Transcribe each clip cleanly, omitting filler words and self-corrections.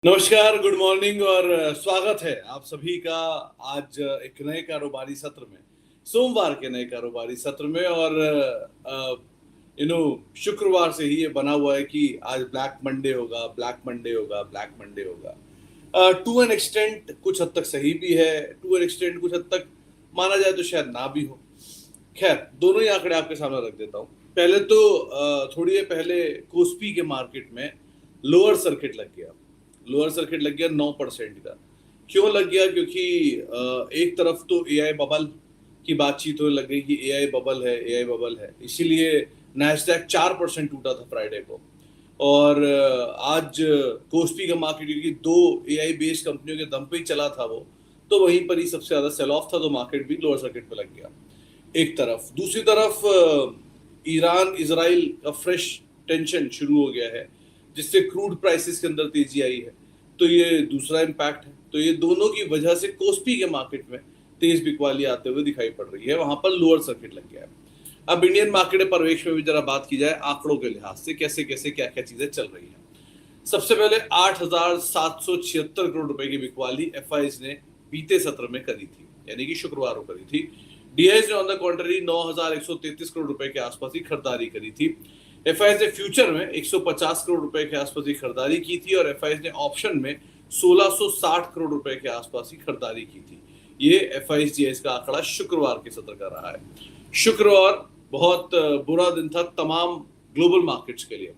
नमस्कार, good morning और स्वागत है आप सभी का आज एक नए कारोबारी सत्र में, सोमवार के नए कारोबारी सत्र में। और शुक्रवार से ही ये बना हुआ है कि आज ब्लैक मंडे होगा, ब्लैक मंडे होगा, ब्लैक मंडे होगा। टू एन एक्सटेंट कुछ हद तक सही भी है, टू एन एक्सटेंट कुछ हद तक माना जाए तो शायद ना भी हो। खैर, दोनों ही आंकड़े आपके सामने रख देता हूँ। पहले तो थोड़ी देर पहले कोस्पी के मार्केट में लोअर सर्किट लग गया। लोअर सर्किट लग गया 9% का। क्यों लग गया? क्योंकि एक तरफ तो एआई बबल की बातचीत होने लग गई कि एआई बबल है, एआई बबल है, इसीलिए नैस्डैक 4% टूटा था फ्राइडे को। और आज कोस्पी का मार्केट क्योंकि दो एआई बेस्ड कंपनियों के दम पे ही चला था वो, तो वहीं पर ही सबसे ज्यादा सेल ऑफ था, तो मार्केट भी लोअर सर्किट पे लग गया एक तरफ। दूसरी तरफ ईरान इजराइल का फ्रेश टेंशन शुरू हो गया है, जिससे क्रूड प्राइसेस के अंदर तेजी आई है, तो ये दूसरा इम्पैक्ट है। तो ये दोनों की वजह से कोस्पी के मार्केट में तेज बिकवाली आते हुए दिखाई पड़ रही है, वहां पर लोअर सर्किट लग गया है। अब इंडियन मार्केट परिवेश में भी जरा बात की जाए आंकड़ों के लिहाज से कैसे कैसे क्या क्या चीजें चल रही है। सबसे पहले 8,776 करोड़ रुपए की बिकवाली एफआईज ने बीते सत्र में करी थी, यानी कि शुक्रवार को करी थी। डीआईज ने ऑन द कॉन्ट्ररी 9,133 करोड़ रुपए के आसपास की खरीदारी करी थी। एफआईज ने फ्यूचर में 150 करोड़ रुपए के आसपास की खरीदारी की थी और एफआईज ने ऑप्शन में 1660 करोड़ रुपए के आसपास की खरीदारी की थी। ये एफआईजीएस का आंकड़ा शुक्रवार के सत्र का रहा है। शुक्रवार बहुत बुरा दिन था तमाम ग्लोबल मार्केट्स के लिए।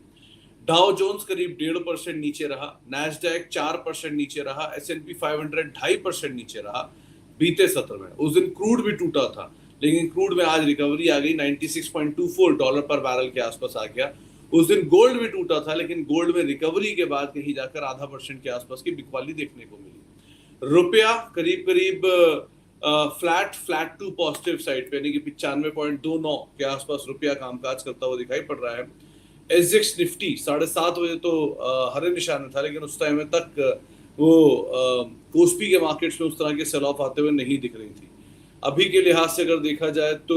डाउ जोन्स करीब 1.5% नीचे रहा, नैस्डैक 4% नीचे रहा, S&P 500 2.5% नीचे रहा बीते सत्र में। उस दिन क्रूड भी टूटा था, लेकिन क्रूड में आज रिकवरी आ गई, $96.24 पर बैरल के आसपास आ गया। उस दिन गोल्ड भी टूटा था, लेकिन गोल्ड में रिकवरी के बाद कहीं जाकर 0.5% के आसपास की बिकवाली देखने को मिली। रुपया करीब करीब फ्लैट टू पॉजिटिव साइड पे, यानी कि 95.29 के आसपास रुपया कामकाज करता हुआ दिखाई पड़ रहा है। एसजेक्स निफ्टी 7:30 बजे तो हरे निशान में था, लेकिन उस टाइम तक वो कोस्पी के मार्केट्स में उस तरह के सेल ऑफ आते हुए नहीं दिख रही थी। अभी के लिहाज से अगर देखा जाए तो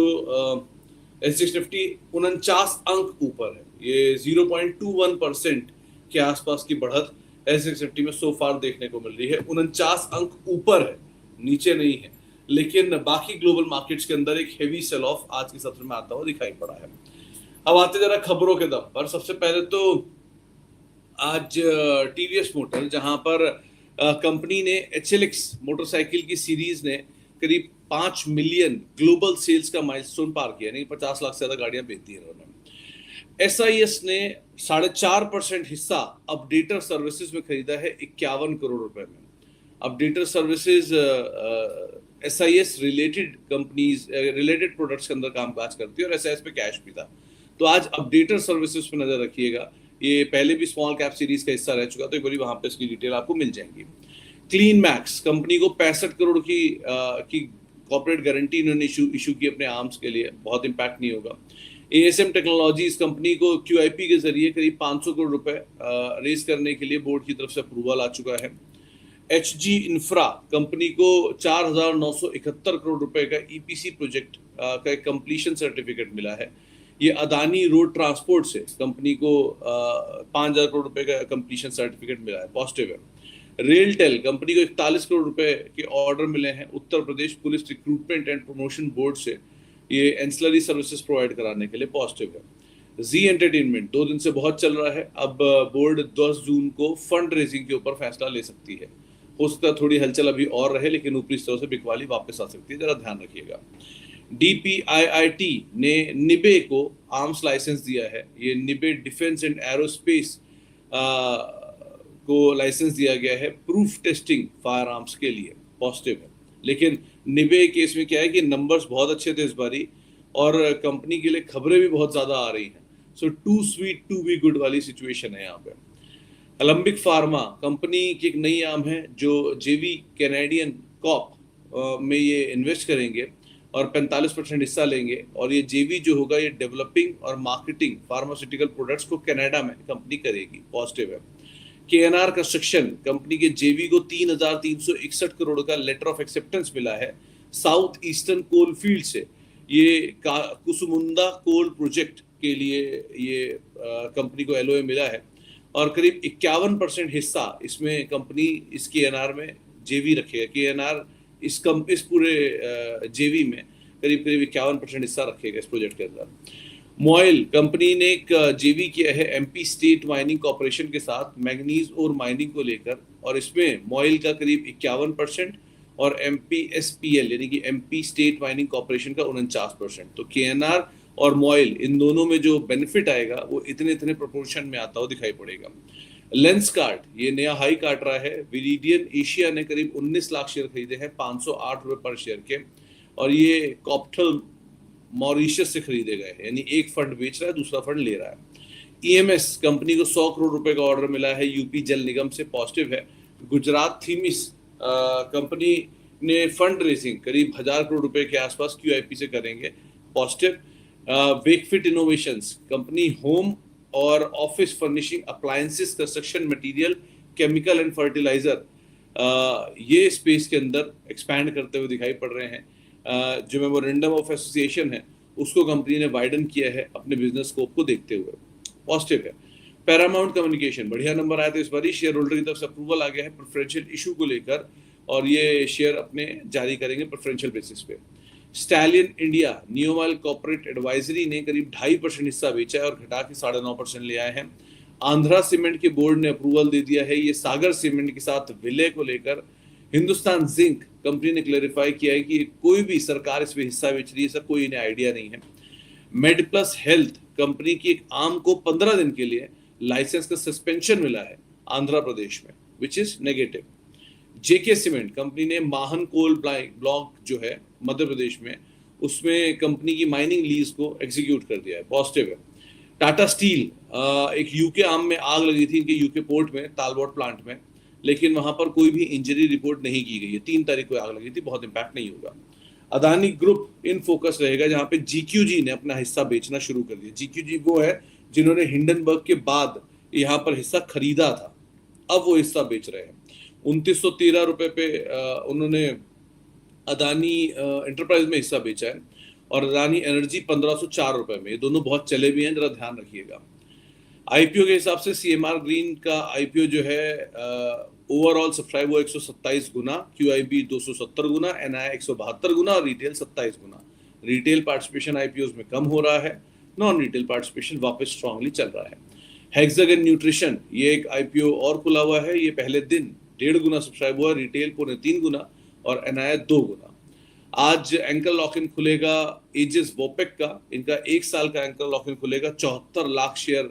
एसजेक्स निफ्टी 49 अंक ऊपर है, ये 0.21% के आसपास की बढ़त एसजेक्स निफ्टी में सो फार देखने को मिल रही है। 49 अंक ऊपर है, नीचे नहीं है। लेकिन बाकी ग्लोबल मार्केट्स के अंदर एक हेवी सेल ऑफ आज के सत्र में आता हुआ दिखाई पड़ा है। अब आते जरा खबरों के दम पर। सबसे पहले तो आज टीवीएस मोटर, जहां पर कंपनी ने एचएलएक्स मोटरसाइकिल की सीरीज ने करीब 5 मिलियन ग्लोबल सेल्स का माइलस्टोन पार किया, यानी 50 लाख से ज्यादा गाड़ियां बेच दी इन्होंने। एसआईएस ने 4.5% हिस्सा अपडेटर सर्विसेज में खरीदा है 51 करोड़ रुपए में। Updater services SIS related companies related products के अंदर कामकाज करती है और एसआईएस पे कैश भी था, तो आज अपडेटर सर्विसेज पे नजर रखिएगा। ये पहले भी स्मॉल कैप सीरीज का हिस्सा रह चुका, तो एक बार वहां पे इसकी डिटेल आपको मिल जाएंगी। क्लीन मैक्स कंपनी को 65 करोड़ की कॉर्पोरेट गारंटी इन्होंने इशू की अपने आर्म्स के लिए, बहुत इंपैक्ट नहीं होगा। एएसएम टेक्नोलॉजीज कंपनी को क्यूआईपी के जरिए करीब 500 करोड़ रुपए रेज करने के लिए बोर्ड की तरफ से अप्रूवल आ चुका है। एचजी इंफ्रा कंपनी को 4,971 करोड़ रुपए का ईपीसी प्रोजेक्ट का एक कंप्लीशन सर्टिफिकेट मिला है। ये अदानी रोड ट्रांसपोर्ट से कंपनी को 5,000 करोड़ रुपए का कंप्लीशन सर्टिफिकेट मिला है, पॉजिटिव है। रेलटेल कंपनी को 41 करोड़ रुपए के ऑर्डर मिले हैं Uttar Pradesh police recruitment and promotion board से, ये एंसिलरी सर्विसेज प्रोवाइड कराने के लिए, पॉजिटिव है। जी एंटरटेनमेंट 2 दिन से बहुत चल रहा है, अब बोर्ड 10 जून को फंड रेजिंग के ऊपर फैसला ले सकती है। हो सकता है थोड़ी हलचल अभी और रहे, लेकिन ऊपरी स्तरों से बिकवाली वापस आ सकती है, जरा ध्यान रखिएगा। डीपीआईआईटी ने निबे को आर्म्स लाइसेंस दिया है। ये निबे डिफेंस एंड एरोस्पेस को लाइसेंस दिया गया है प्रूफ टेस्टिंग फायर आर्म्स के लिए, पॉजिटिव है। लेकिन निबे केस में क्या है कि नंबर्स बहुत अच्छे थे इस बारी और कंपनी के लिए खबरें भी बहुत ज्यादा आ रही हैं, so too sweet to be good वाली सिचुएशन है यहाँ पे। अलम्बिक फार्मा कंपनी की एक नई आर्म है जो जेवी कैनेडियन कॉप में ये इन्वेस्ट करेंगे और 45% हिस्सा लेंगे, और ये जेवी जो होगा ये डेवलपिंग और मार्केटिंग फार्मास्यूटिकल प्रोडक्ट्स को कनाडा में कंपनी करेगी, पॉजिटिव है। केएनआर कंस्ट्रक्शन कंपनी के जेवी को 3,361 करोड़ का लेटर ऑफ एक्सेप्टेंस मिला है साउथ ईस्टर्न कोल फील्ड से। ये कुसुमुंदा कोल प्रोजेक्ट के लिए ये कंपनी को एलओए मिला है और करीब 51% हिस्सा इसमें कंपनी इस KNR में जेवी रखेगा। KNR इस पूरे जेवी में करीब करीब 51% हिस्सा रखेगा इस प्रोजेक्ट के अंदर। मॉयल कंपनी ने एक जेवी किया है MP स्टेट माइनिंग कॉर्पोरेशन के साथ मैग्नीज और माइनिंग को लेकर, और इसमें मॉयल का करीब 51% और MPSPL यानी कि MP स्टेट माइनिंग कॉर्पोरेशन का 49%। तो KNR और मॉयल इन दोनों में जो बेनिफिट आएगा वो इतने इतने प्रोपोर्शन में आता हुआ दिखाई पड़ेगा। लेंसकार्ट ये नया हाई काट रहा है। विरिडियन एशिया ने करीब 19 लाख शेयर खरीदे हैं 508 रुपए पर शेयर के, और ये कॉप्टल मॉरिशस से खरीदे गए, यानी एक फंड बेच रहा है दूसरा फंड ले रहा है। EMS कंपनी को 100 करोड़ रुपए का ऑर्डर मिला है यूपी जल निगम से, पॉजिटिव है। गुजरात थीमिस कंपनी ने फंड रेजिंग करीब 1000 करोड़ रुपए के आसपास QIP से करेंगे, positive. Wakefit innovations company home और office furnishing appliances construction material chemical and fertiliser ये स्पेस के अंदर एक्सपैंड करते हुए दिखाई पड़ रहे हैं। जो मेमोरेंडम ऑफ एसोसिएशन है उसको कंपनी ने वाइडन किया है अपने बिजनेस स्कोप को देखते हुए, पॉजिटिव है। पैरामाउंट कम्युनिकेशन बढ़िया नंबर आया था इस बार, शेयर होल्डर की तरफ से अप्रूवल आ गया है प्रेफरेंशियल इशू को लेकर, और ये शेयर अपने जारी करेंगे प्रेफरेंशियल बेसिस पे। स्टैलियन इंडिया नियोमाल कॉर्पोरेट एडवाइजरी ने करीब 2.5% हिस्सा बेचा है और घटा के 9.5% ले आए हैं। आंध्रा सीमेंट के बोर्ड ने अप्रूवल दे दिया है ये सागर सीमेंट के साथ विलय को लेकर। हिंदुस्तान जिंक कंपनी ने क्लैरिफाई किया है कि कोई भी सरकार इसमें हिस्सा बेच रही है, सर कोई इन्हें आइडिया नहीं है। मेड प्लस हेल्थ कंपनी की एक आर्म को 15 दिन के लिए लाइसेंस का सस्पेंशन मिला है आंध्र प्रदेश में, which is negative. JK cement company ने माहन कोल ब्लॉक जो है मध्य प्रदेश में, उसमें कंपनी की माइनिंग लीज को एग्जीक्यूट कर दिया है, पॉजिटिव है। टाटा स्टील एक यूके आर्म में आग लगी थी इनके यूके पोर्ट में तालबोट प्लांट में, लेकिन वहां पर कोई भी इंजरी रिपोर्ट नहीं की गई है। 3 तारीख को आग लगी थी, बहुत इंपैक्ट नहीं होगा। अदानी ग्रुप इन फोकस रहेगा जहां पे GQG ने अपना हिस्सा बेचना शुरू कर दिया। GQG वो है जिन्होंने हिंडनबर्ग के बाद यहाँ पर हिस्सा खरीदा था, अब वो हिस्सा बेच रहे हैं। 2913 रुपए पे उन्होंने अदानी एंटरप्राइज में हिस्सा बेचा है, और अदानी एनर्जी 1504 रुपए में। ये दोनों बहुत चले भी हैं, जरा ध्यान रखिएगा। IPO के हिसाब से CMR ग्रीन का IPO जो है ओवरऑल सब्सक्राइब हुआ 127 गुना, QIB 270 गुना, NI 172 गुना और रिटेल 27 गुना। रिटेल पार्टिसिपेशन IPOs में कम हो रहा है, नॉन रिटेल पार्टिसिपेशन वापस स्ट्रांगली चल रहा है। हेक्सागन न्यूट्रिशन ये एक IPO और खुला हुआ है, ये पहले दिन 1.5 गुना सब्सक्राइब हुआ, रिटेल 3.25 गुना और NI 2 गुना। आज एंकर लॉक इन खुलेगा एजिस वोपेक का, इनका 1 साल का एंकर लॉक इन खुलेगा, 74 लाख शेयर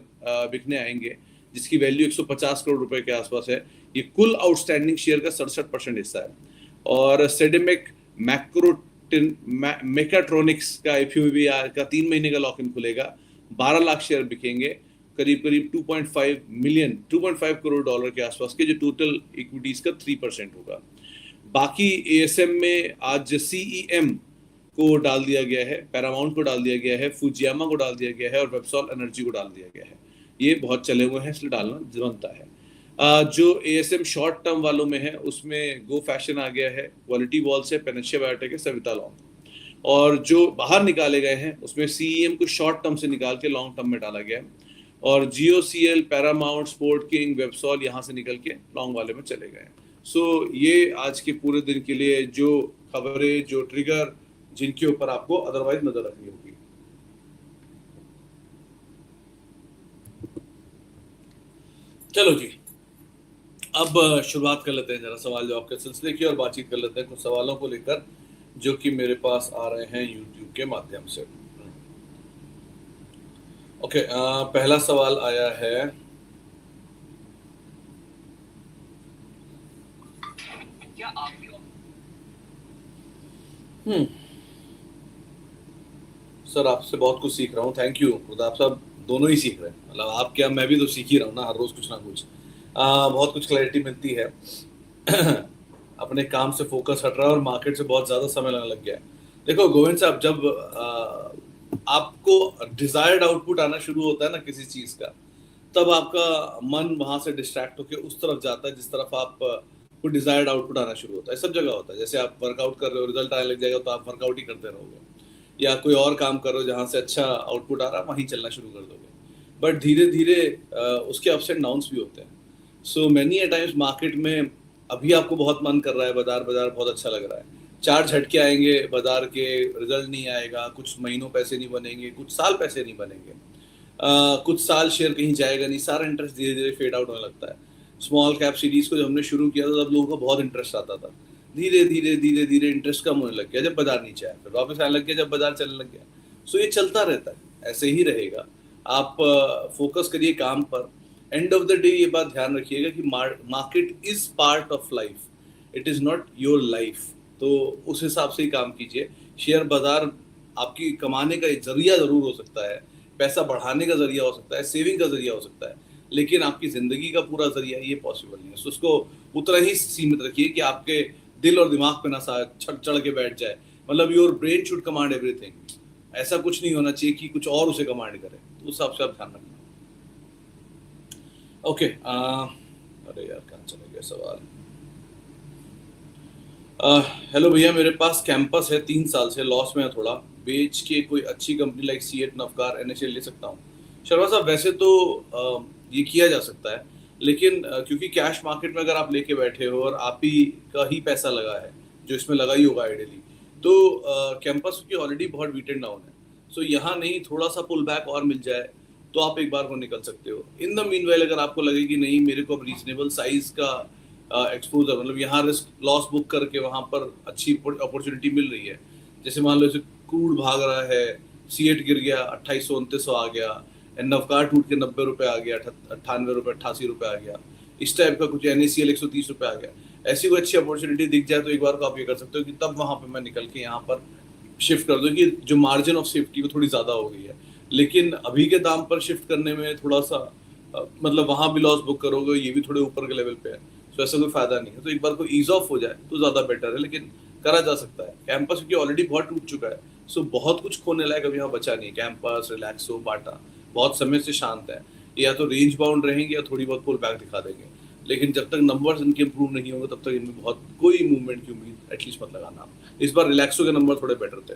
बिकने आएंगे, जिसकी वैल्यू 150 करोड़ रुपए के आसपास है। ये कुल आउटस्टैंडिंग शेयर का 67% हिस्सा है। और सेडेमेक मेकाट्रॉनिक्स का IPO भी का 3 महीने का लॉक इन खुलेगा, 12 लाख शेयर बिकेंगे, करीब करीब 2.5 करोड़ डॉलर के आसपास के, जो टोटल इक्विटीज का 3% होगा। बाकी ASM में आज CEM को डाल दिया गया है, पैरामाउंट को डाल दिया गया है, फुजियामा को डाल दिया गया है और वेबसॉल एनर्जी को डाल दिया गया है। ये बहुत चले हुए हैं, इसलिए डालना बनता है। जो ASM शॉर्ट टर्म वालों में है उसमें गो फैशन आ गया है, क्वालिटी वॉल से, पेनेशिया बायोटेक है, सविता लॉन्ग। और जो बाहर निकाले गए हैं उसमें CEM को शॉर्ट टर्म से निकाल के लॉन्ग टर्म में डाला गया है, और GOCL, पैरामाउंट, स्पोर्ट किंग, वेबसॉल यहाँ से निकल के लॉन्ग वाले में चले गए हैं। सो ये आज के पूरे दिन के लिए जो खबरें, जो ट्रिगर, जिनके ऊपर आपको अदरवाइज नजर रखनी होगी। चलो जी, अब शुरुआत कर लेते हैं जरा सवाल जवाब के सिलसिले की, और बातचीत कर लेते हैं कुछ सवालों को लेकर जो कि मेरे पास आ रहे हैं यूट्यूब के माध्यम से। ओके, पहला सवाल आया है, क्या आप सर आपसे बहुत कुछ सीख रहा हूँ, थैंक यू प्रताप साहब, दोनों ही सीख रहे हैं, मतलब आप क्या मैं भी तो सीख ही रहा हूँ ना, हर रोज कुछ ना कुछ। बहुत कुछ क्लैरिटी मिलती है अपने काम से फोकस हट रहा है और मार्केट से बहुत ज्यादा समय लगने लग गया है। देखो गोविंद साहब, जब आपको डिजायर्ड आउटपुट आना शुरू होता है ना किसी चीज का, तब आपका मन वहां से डिस्ट्रैक्ट होकर उस तरफ जाता है जिस तरफ आप को डिजायर्ड आउटपुट आना शुरू होता है। सब जगह होता है, जैसे आप वर्कआउट कर रहे हो, रिजल्ट आने लग जाएगा तो आप वर्कआउट ही करते रहोगे, या कोई और काम करो जहां से अच्छा आउटपुट आ रहा है वहीं चलना शुरू कर दोगे। बट धीरे धीरे उसके अप्स एंड डाउन्स भी होते हैं. So many a times market में अभी आपको बहुत मन कर रहा है, बाजार बाजार बहुत अच्छा लग रहा है, 4 झटके आएंगे बाजार के, रिजल्ट नहीं आएगा, कुछ महीनों पैसे नहीं बनेंगे, कुछ साल पैसे नहीं बनेंगे, कुछ साल शेयर कहीं जाएगा नहीं, सारा इंटरेस्ट धीरे धीरे फेड आउट होने लगता है. स्मॉल कैप सीरीज को जब हमने शुरू किया था तब लोगों का बहुत इंटरेस्ट आता था. धीरे धीरे धीरे धीरे इंटरेस्ट कम होने लग गया जब बाजार नीचे आया, फिर वापस आने लग गया जब बाजार चलने लग गया. सो ये चलता रहता है, ऐसे ही रहेगा. आप फोकस करिए काम पर. एंड ऑफ द डे ये बात ध्यान रखिएगा कि market is part of life, it is not your life. तो उस हिसाब से ही काम कीजिए. शेयर बाजार आपकी कमाने का एक जरिया जरूर हो सकता है, पैसा बढ़ाने का जरिया हो सकता है, सेविंग का जरिया हो सकता है, लेकिन आपकी जिंदगी का पूरा जरिया ये पॉसिबल नहीं है. सो उसको उतना ही सीमित रखिए कि आपके दिल और दिमाग पे ना चढ़ के बैठ जाए. मतलब your brain should command everything. ऐसा कुछ नहीं होना चाहिए कि कुछ और उसे कमांड करे. तो उस हिसाब से आप ध्यान रखना. ओके, अरे यार कहाँ चले गए सवाल. हेलो भैया, मेरे पास कैंपस है 3 साल से, लॉस में है थोड़ा, बेच के कोई अच्छी company like CEAT, Navkar, NHL ले सकता हूँ? शर्मा साहब, वैसे तो ये किया जा सकता है, लेकिन क्योंकि कैश मार्केट में अगर आप लेके बैठे हो और आप ही का ही पैसा लगा है जो इसमें लगा ही होगा आइडियली, तो कैंपस की ऑलरेडी बहुत बीटन डाउन है. सो यहाँ नहीं, थोड़ा सा पुल बैक और मिल जाए तो आप एक बार को निकल सकते हो. इन द मीन वेल अगर आपको लगे कि नहीं मेरे को अब रीजनेबल साइज का एक्सपोजर, मतलब यहाँ रिस्क लॉस बुक करके वहाँ पर अच्छी अपॉर्चुनिटी मिल रही है, जैसे मान लो जैसे क्रूड भाग रहा है, सीएट गिर गया 2800-2900 आ गया, नवकार टूट के 90 रुपये आ गया, 98 रुपये 88 रुपये आ गया, इस टाइप का कुछ, एनएसीएल 130 रुपये आ गया, ऐसी कोई अच्छी अपॉर्चुनिटी दिख जाए तो एक बार को आप ये कर सकते हो कि तब वहाँ पे मैं निकल के यहाँ पर शिफ्ट कर दूँ कि जो मार्जिन ऑफ सेफ्टी वो थोड़ी ज़्यादा हो गई है. लेकिन अभी के दाम पर शिफ्ट करने में थोड़ा सा मतलब वहाँ भी लॉस बुक करोगे, ये भी थोड़े ऊपर के लेवल पे है, तो ऐसा कोई फायदा नहीं है. तो एक बार को ईज ऑफ हो जाए तो ज़्यादा बेटर है, लेकिन करा जा सकता है. कैंपस क्योंकि ऑलरेडी बहुत टूट चुका है, सो बहुत कुछ खोने लायक अभी यहाँ बचा नहीं है. कैंपस, रिलैक्सो, बाटा बहुत समय से शांत है, या तो रेंज बाउंड रहेंगे या थोड़ी बहुत पुल बैक दिखा देंगे, लेकिन जब तक नंबर्स इनके इंप्रूव नहीं होंगे तब तक इनमें बहुत कोई मूवमेंट की उम्मीद एटलीस्ट मत लगाना. इस बार रिलैक्सो के नंबर थोड़े बेटर थे.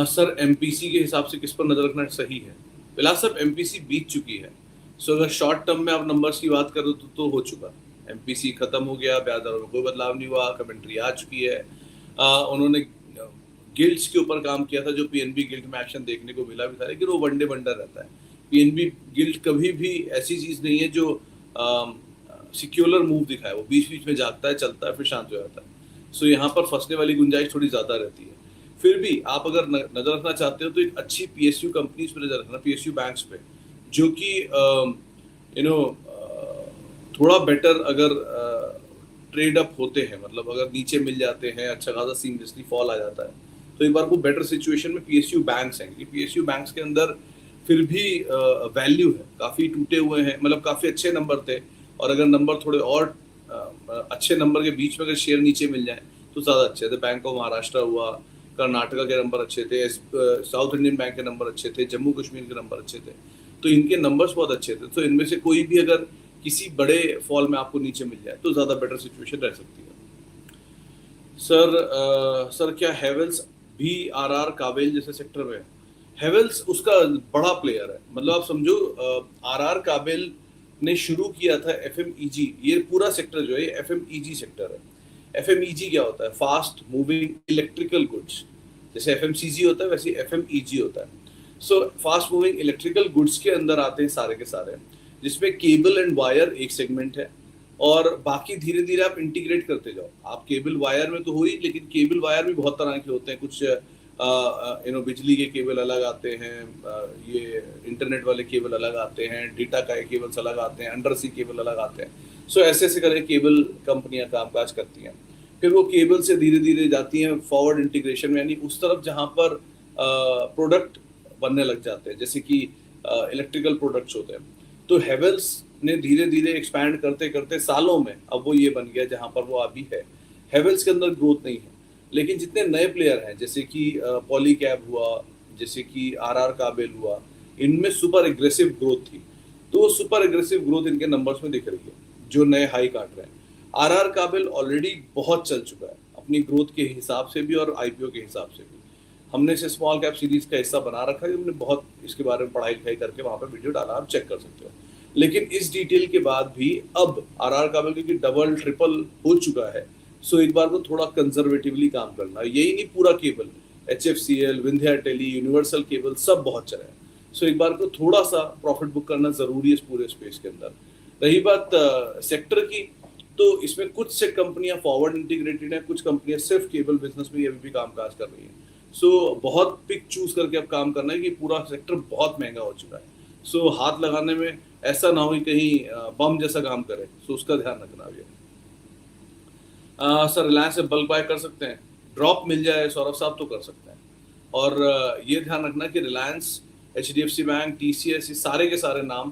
सर एमपीसी के हिसाब से किस पर नजर रखना सही है? फिलहाल सब एमपीसी बीत चुकी है. सो अगर शॉर्ट टर्म में आप नंबर्स की बात करो तो हो चुका. एमपीसी खत्म हो गया, ब्याज दरों में कोई बदलाव नहीं हुआ, कमेंट्री आ चुकी है. उन्होंने गिल्ड्स के ऊपर काम किया था, जो पीएनबी गिल्ड में एक्शन देखने को मिला भी था, लेकिन वो वनडे वंडर रहता है. पीएनबी गिल्ड कभी भी ऐसी चीज नहीं है जो सिक्योलर मूव दिखाए, वो बीच बीच में जागता है, चलता है, फिर शांत हो जाता है. सो यहाँ पर फंसने वाली गुंजाइश थोड़ी ज्यादा रहती है. फिर भी आप अगर नजर रखना चाहते हो तो एक अच्छी पीएसयू कंपनीज पे नजर रखना, पीएसयू बैंक्स पे, जो कि थोड़ा बेटर अगर ट्रेड अप होते हैं, मतलब अगर नीचे मिल जाते हैं, अच्छा खासा सीमलेसली फॉल आ जाता है, तो एक बार को बेटर सिचुएशन में पीएसयू बैंक्स हैं. क्योंकि पीएसयू बैंक्स के अंदर फिर भी वैल्यू है, काफी टूटे हुए हैं, मतलब काफी अच्छे नंबर थे, और अगर नंबर थोड़े और अच्छे नंबर के बीच में अगर शेयर नीचे मिल जाए तो ज्यादा अच्छे थे. बैंक ऑफ महाराष्ट्र हुआ, कर्नाटका के नंबर अच्छे थे, साउथ इंडियन बैंक के नंबर अच्छे थे, जम्मू कश्मीर के नंबर अच्छे थे, तो इनके नंबर्स बहुत अच्छे थे. तो इनमें से कोई भी अगर किसी बड़े फॉल में आपको नीचे मिल जाए तो ज्यादा बेटर सिचुएशन रह सकती है. सर क्या हेवेल्स भी आरआर काबेल जैसे सेक्टर में? हेवेल्स उसका बड़ा प्लेयर है, मतलब आप समझो आरआर काबेल ने शुरू किया था एफएमईजी, ये पूरा सेक्टर जो है एफएमईजी सेक्टर है. एफएमईजी क्या होता है? Fast moving electrical goods. जैसे एफएमसीजी होता है वैसे एफएमईजी होता है. So fast moving electrical goods के अंदर आते हैं सारे के सारे, जिसमें केबल एंड वायर एक सेगमेंट है, और बाकी धीरे धीरे आप इंटीग्रेट करते जाओ. आप केबल वायर में तो हो ही, लेकिन केबल वायर भी बहुत तरह के होते हैं. कुछ बिजली के केबल अलग आते हैं, ये इंटरनेट वाले केबल अलग आते हैं, डेटा का केबल्स अलग आते हैं, अंडर सी केबल अलग आते हैं. सो ऐसे ऐसे करके केबल कंपनियां कामकाज करती हैं. फिर वो केबल से धीरे धीरे जाती हैं फॉरवर्ड इंटीग्रेशन में, यानी उस तरफ जहां पर प्रोडक्ट बनने लग जाते हैं, जैसे कि इलेक्ट्रिकल प्रोडक्ट्स होते हैं. तो हेवेल्स ने धीरे धीरे एक्सपैंड करते करते सालों में अब वो ये बन गया जहां पर वो अभी है. हेवेल्स के अंदर ग्रोथ नहीं है, लेकिन जितने नए प्लेयर हैं, जैसे कि पॉलीकैब हुआ, जैसे कि आरआर काबेल हुआ, इनमें सुपर एग्रेसिव ग्रोथ थी. तो वो सुपर एग्रेसिव ग्रोथ इनके नंबर्स में दिख रही है, जो नए हाई काट रहे हैं. आरआर काबेल ऑलरेडी बहुत चल चुका है अपनी ग्रोथ के हिसाब से भी और आईपीओ के हिसाब से भी. हमने इसे स्मॉल कैप सीरीज का हिस्सा बना रखा है, हमने बहुत इसके बारे में पढ़ाई लिखाई करके वहां पे वीडियो डाला, आप चेक कर सकते हो। लेकिन इस डिटेल के बाद भी अब आरआर काबल क्योंकि डबल ट्रिपल हो चुका है, सो एक बार को थोड़ा कंजर्वेटिवली काम करना, यही नहीं पूरा cable, HFCL, Vindhya tele, universal cable सब बहुत चले हैं, सो एक बार को थोड़ा सा प्रॉफिट बुक करना जरूरी है इस पूरे स्पेस के अंदर। रही बात सेक्टर की, तो इसमें कुछ से कंपनियां फॉरवर्ड इंटीग्रेटेड हैं, कुछ कंपनियां सिर्फ केबल बिजनेस में अभी भी कामकाज कर रही हैं। सो बहुत पिक चूज करके अब काम करना है कि पूरा सेक्टर बहुत महंगा हो चुका है, सो हाथ लगाने में ऐसा ना हो कि कहीं बम जैसा काम करे, सो उसका ध्यान रखना है। सर रिलायंस से बल्क बाय कर सकते हैं, ड्रॉप मिल जाए सौरभ साहब तो कर सकते हैं। और ये ध्यान रखना कि रिलायंस, HDFC बैंक, TCS, ये सारे के सारे नाम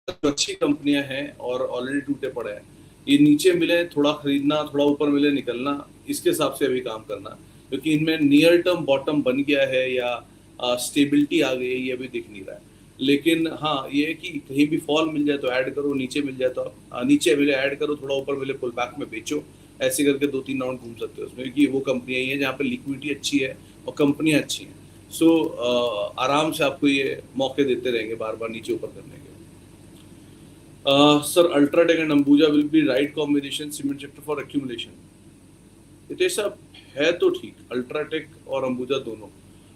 जो अच्छी कंपनियां हैं और ऑलरेडी टूटे पड़े हैं, ये नीचे मिले थोड़ा खरीदना, थोड़ा ऊपर मिले निकलना, इसके हिसाब से अभी काम करना, क्योंकि इनमें नियर टर्म बॉटम बन गया है या स्टेबिलिटी आ गई है, ये अभी दिख नहीं रहा है। लेकिन हाँ ये है कि कहीं भी फॉल मिल जाए तो ऐड करो, नीचे मिल जाए तो नीचे मिले ऐड करो, थोड़ा ऊपर मिले पुल बैक में बेचो, ऐसे करके 2-3 राउंड घूम सकते हो उसमें, क्योंकि वो कंपनियां ही हैं जहाँ पे लिक्विडिटी अच्छी है और कंपनियां अच्छी हैं। सो आराम से आपको ये मौके देते रहेंगे बार बार नीचे ऊपर करने के। Sir UltraTech and Ambuja will be right combination cement sector for accumulation. Hitesh साहब है तो ठीक, अल्ट्राटेक और अंबुजा दोनों।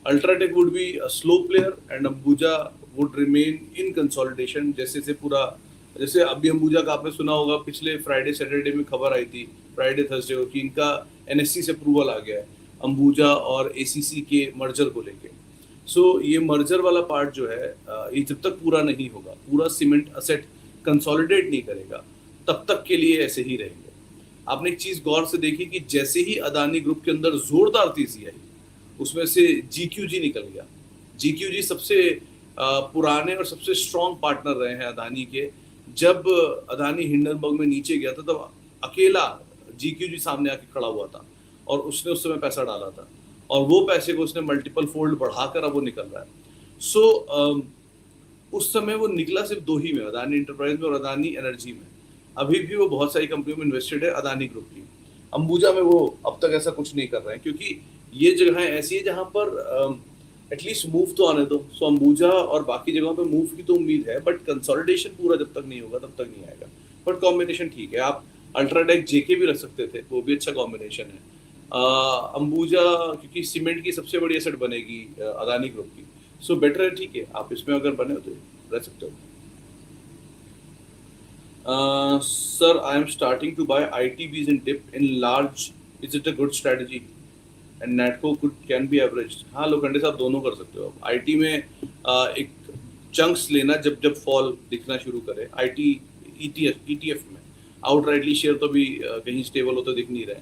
UltraTech would be a slow player and Ambuja would remain in consolidation, जैसे से पूरा, जैसे अभी अंबुजा का आपने सुना होगा पिछले फ्राइडे सैटरडे में खबर आई थी, फ्राइडे थर्सडे को, कि इनका NSE से अप्रूवल आ गया है अंबुजा और ACC के मर्जर को लेके। सो ये मर्जर वाला पार्ट जो है ये जब तक पूरा नहीं होगा, पूरा सीमेंट असेट कंसोलिडेट नहीं करेगा, तब तक के लिए ऐसे ही रहेंगे। आपने एक चीज गौर से देखी कि जैसे ही अदानी ग्रुप के अंदर जोरदार तेजी आई, उसमें से GQG निकल गया। GQG सबसे पुराने और सबसे स्ट्रॉन्ग पार्टनर रहे हैं अदानी के। जब अदानी हिंडनबर्ग में नीचे गया था तब अकेला GQG सामने आके खड़ा हुआ था और उसने उस समय पैसा डाला था, और वो पैसे को उसने मल्टीपल फोल्ड बढ़ाकर अब वो निकल रहा है। सो उस समय वो निकला सिर्फ 2 ही में, अदानी इंटरप्राइज में और अदानी एनर्जी में। अभी भी वो बहुत सारी कंपनियों में इन्वेस्टेड है अदानी ग्रुप की। अंबुजा में वो अब तक ऐसा कुछ नहीं कर रहे हैं, क्योंकि ये जगह ऐसी है जहां पर एटलीस्ट मूव तो आने दो। सो अंबुजा और बाकी जगहों पे मूव की तो उम्मीद है, बट कंसोलिडेशन पूरा जब तक नहीं होगा तब तक नहीं आएगा। बट कॉम्बिनेशन ठीक है, आप अल्ट्राटेक JK भी रख सकते थे, वो भी अच्छा कॉम्बिनेशन है। अंबुजा क्योंकि सीमेंट की सबसे बड़ी एसेट बनेगी अदानी ग्रुप की, सो बेटर है, ठीक है, आप इसमें अगर बने हो तो रह सकते हो। Sir I am starting to buy ITBs in dip in large, is it a good strategy and Natco can be average. हाँ लोखंडे साहब दोनों कर सकते हो। IT में एक चंक्स लेना जब जब फॉल दिखना शुरू करे, IT ETF में आउटराइटली शेयर तो भी कहीं स्टेबल होते दिख नहीं रहे,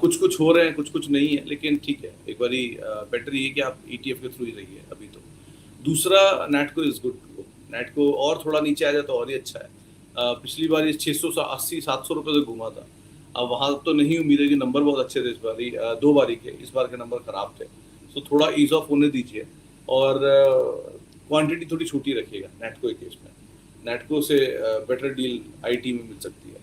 कुछ कुछ हो रहे हैं, कुछ कुछ नहीं है, लेकिन ठीक है, एक बारी बेटर ये कि आप ETF के थ्रू ही रहिए अभी तो। दूसरा नेटको इज गुड, नेटको और थोड़ा नीचे आ जाए तो और ही अच्छा है। पिछली बार ये 680-700 रुपये से घूमा था, अब वहाँ तो नहीं उम्मीद है कि नंबर बहुत अच्छे थे इस बारी, 2 बारी के, इस बार के नंबर खराब थे। सो थोड़ा ईज ऑफ होने दीजिए और क्वांटिटी थोड़ी छोटी रखिएगा नेटको के केस में। नेटको से बेटर डील IT में मिल सकती है।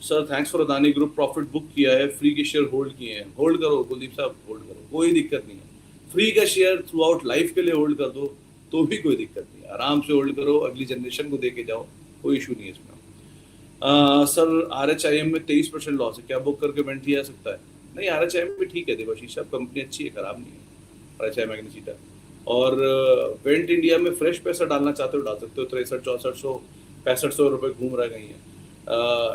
Sir thanks for Adani group, profit book किया है, फ्री के शेयर होल्ड किए हैं। होल्ड करो कुलदीप साहब, होल्ड करो, कोई दिक्कत नहीं है। फ्री का शेयर थ्रू आउट लाइफ के लिए होल्ड कर दो तो भी कोई दिक्कत नहीं है, आराम से होल्ड करो, अगली जनरेशन को दे के जाओ, कोई इशू नहीं है इसमें। सर RHIM में 23% लॉस है, क्या बुक करके वेंट लिया सकता है? नहीं, RHIM में ठीक है देवाशीष साहब, कंपनी अच्छी है, खराब नहीं है RHI मैग्नेसीटा। और वेंट इंडिया में फ्रेश पैसा डालना चाहते हो डाल सकते हो, 6300-6400-6500 रुपये घूम रहा कहीं है।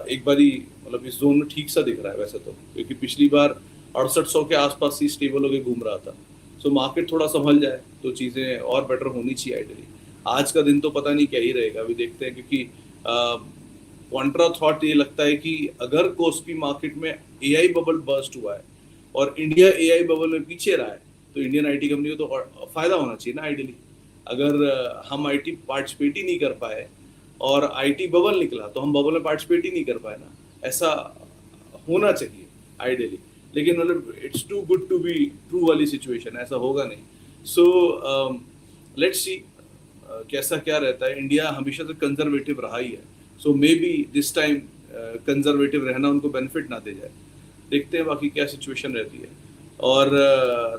एक बारी मतलब इस जोन में ठीक सा दिख रहा है वैसे तो, क्योंकि पिछली बार 6800 के आसपास ही स्टेबल होकर घूम रहा था। सो मार्केट थोड़ा संभल जाए तो चीज़ें और बेटर होनी चाहिए आइडियली। आज का दिन तो पता नहीं क्या ही रहेगा, अभी देखते हैं, क्योंकि कॉन्ट्रा थॉट ये लगता है कि अगर कोस्पी मार्केट में AI बबल बर्स्ट हुआ है और इंडिया AI बबल में पीछे रहा है तो इंडियन IT कंपनी को तो फायदा होना चाहिए ना आइडियली। अगर हम IT पार्टिसिपेट ही नहीं कर पाए और IT बबल निकला तो हम बबल में पार्टिसिपेट ही नहीं कर पाए ना, ऐसा होना चाहिए आइडियली। लेकिन मतलब it's too good to be true वाली सिचुएशन, ऐसा होगा नहीं। सो लेट्स सी कैसा क्या रहता है। इंडिया हमेशा से कंजर्वेटिव रहा ही है, so maybe this time conservative रहना उनको बेनिफिट ना दे जाए, देखते हैं बाकी क्या सिचुएशन रहती है। और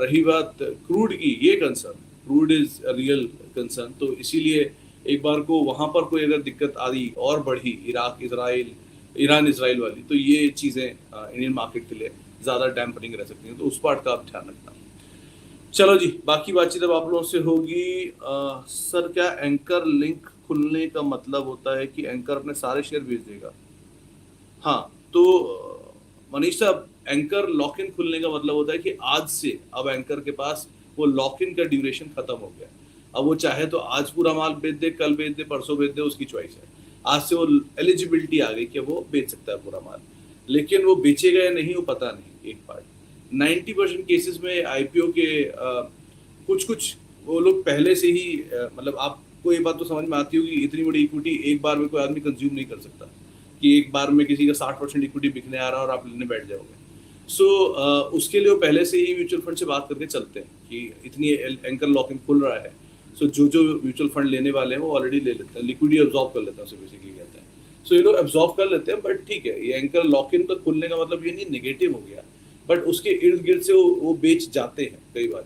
रही बात क्रूड की, ये concern, crude is real concern, तो इसीलिए एक बार को वहां पर कोई अगर दिक्कत आई और बढ़ी, इराक इसराइल, ईरान इसराइल वाली, तो ये चीजें इंडियन मार्केट के लिए ज्यादा डैम्पनिंग रह सकती हैं, तो उस पार्ट का आप ध्यान रखना। चलो जी, बाकी बातचीत अब आप लोगों से होगी। सर क्या एंकर लिंक खुलने का मतलब होता है कि एंकर अपने सारे शेयर बेच देगा? हाँ, तो मनीष साहब, एंकर लॉक इन खुलने का मतलब होता है कि आज से अब एंकर के पास वो लॉक इन का ड्यूरेशन खत्म हो गया। अब वो चाहे तो आज पूरा माल बेच दे, कल बेच दे, परसों बेच दे, उसकी चॉइस है। आज से वो एलिजिबिलिटी आ गई कि वो बेच सकता है पूरा माल, लेकिन वो बेचेगा या नहीं वो पता नहीं। एक पार्ट 90% केसेस में आईपीओ के कुछ कुछ वो लोग पहले से ही मतलब आपको ये बात तो समझ में आती होगी, इतनी बड़ी इक्विटी एक बार में कोई आदमी कंज्यूम नहीं कर सकता कि एक बार में किसी का 60% इक्विटी बिकने आ रहा है और आप लेने बैठ जाओगे। सो उसके लिए वो पहले से ही म्यूचुअल फंड से बात करके चलते हैं कि इतनी एंकर लॉक इन खुल रहा है, सो जो जो म्यूचुअल फंड लेने वाले हैं वो ऑलरेडी ले लेते हैं, लिक्विडिटी एब्जॉर्ब कर लेते हैं, उसे बेसिकली कहते हैं। सो ये लोग एब्जॉर्ब कर लेते हैं, बट ठीक है, ये एंकर लॉक इन का खुलने का मतलब ये नहीं नेगेटिव हो गया, बट उसके इर्द गिर्द से वो बेच जाते हैं कई बार।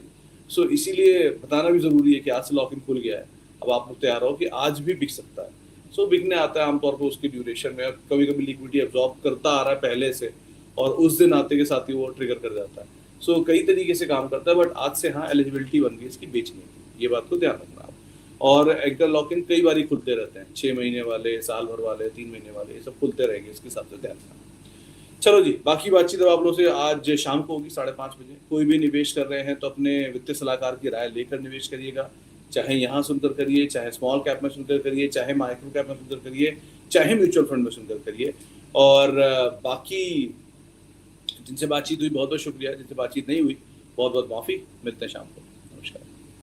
सो इसीलिए बताना भी जरूरी है कि आज से लॉक इन खुल गया है, अब आप लोग तैयार हो कि आज भी बिक सकता है। सो बिकने आता है आमतौर पर उसके ड्यूरेशन में, कभी कभी लिक्विडिटी एब्जॉर्ब करता आ रहा है पहले से, और उस दिन आते के साथ ही वो ट्रिगर कर जाता है। सो कई तरीके से काम करता है, बट आज से हाँ एलिजिबिलिटी बन गई इसकी बेचने की, ये बात को ध्यान रखना आप। और एंकर लॉक इन कई बार ही खुलते रहते हैं, 6 महीने वाले, साल भर वाले, 3 महीने वाले, ये सब खुलते रहेंगे, इसके हिसाब से ध्यान रखना। चलो जी, बाकी बातचीत अब आप लोगों से आज शाम को होगी 5:30 बजे। कोई भी निवेश कर रहे हैं तो अपने वित्तीय सलाहकार की राय लेकर निवेश करिएगा, चाहे यहाँ सुनकर करिए, चाहे स्मॉल कैप में सुनकर करिए, चाहे माइक्रो कैप में सुनकर करिए, चाहे म्यूचुअल फंड में सुनकर करिए। और बाकी जिनसे बातचीत हुई बहुत बहुत शुक्रिया, जिनसे बातचीत नहीं हुई बहुत बहुत माफी। मिलते हैं शाम को।